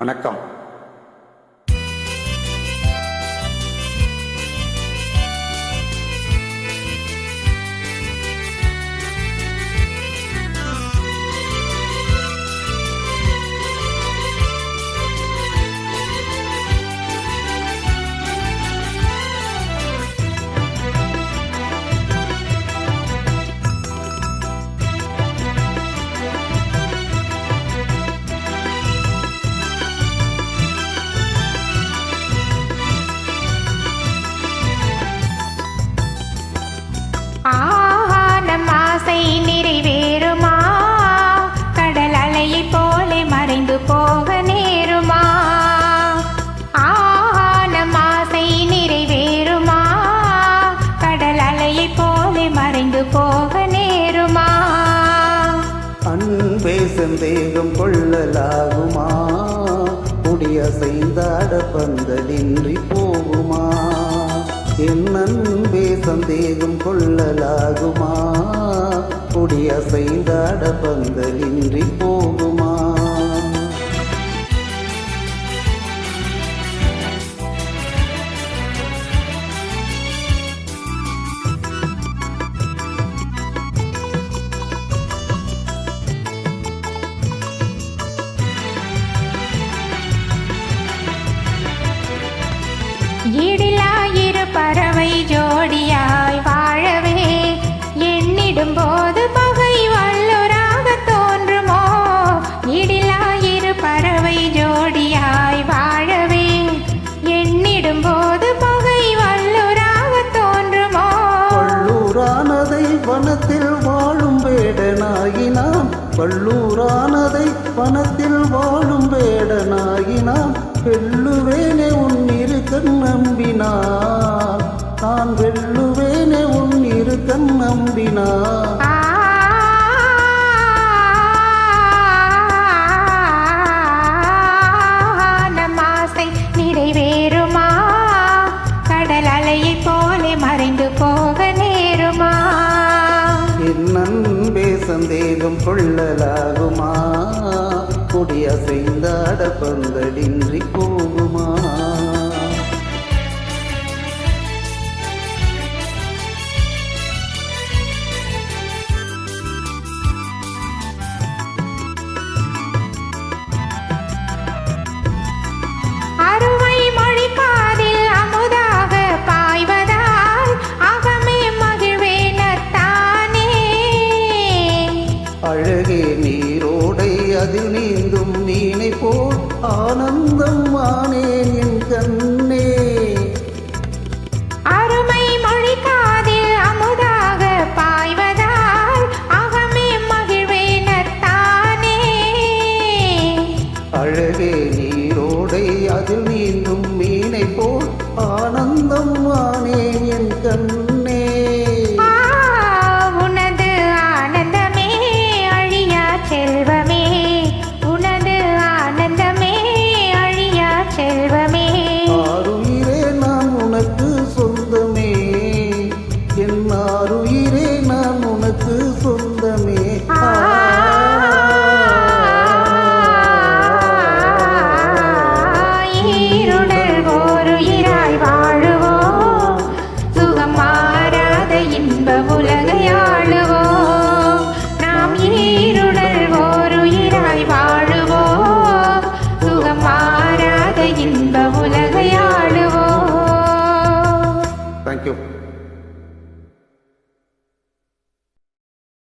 வணக்கம். நம் ஆசை நிறைவேறுமா? கடல் அலையை போலே மறைந்து போக நேருமா? நம் ஆசை நிறைவேறுமா? கடல் அலையை போலே மறைந்து போக நேருமா? அன்பே சந்தேகம் கொள்ளலாகுமா? முடியசைந்தாட பந்தலின்றி போகுமா? என் அன்பே சந்தேகம் கொள்ளலாகுமா? முடியசைந்தாட பந்தலின்றி போகுமா? ஈடிலாயிரு பறவை ஜோடியாய் வாழவே எண்ணிடும் போது பகை வல்லுராக தோன்றுமோ? ஈடிலாயிரு பறவை ஜோடியாய் வாழவே எண்ணிடும் போது பகை வல்லுராக தோன்றுமோ? வல்லூரானதை வனத்தில் வாழும் வேடனாகினான், வல்லூரானதை வனத்தில் வாழும் வேடனாகினான். வெல்லுவேனே உன் இருக்கன் நம்பினான், நான் வெல்லுவேனே உன் இருக்கன் நம்பினான். நம் ஆசை நிறைவேறுமா? கடல் அலையை போலே மறைந்து போக நேருமா? என் அன்பே சந்தேகம் கொள்ளலாகுமா? கொடியசைந்தாட பந்தலின்றி போகுமா? அருமை மொழி காதில் அமுதாக பாய்வதால் அகமே மகிழ்வேனத்தானே. அழகே நீரோடை அதில் நீந்தும் மீனை போல் ஆனந்தம் ஆனேன் என் கண்ணே. அருமை மொழி காதில் அமுதாக பாய்வதால் அகமே மகிழ்வேனத்தானே. அழகே நீரோடை அதில் நீந்தும் மீனை போல் ஆனந்தம் ஆனேன் என் கண்ணே.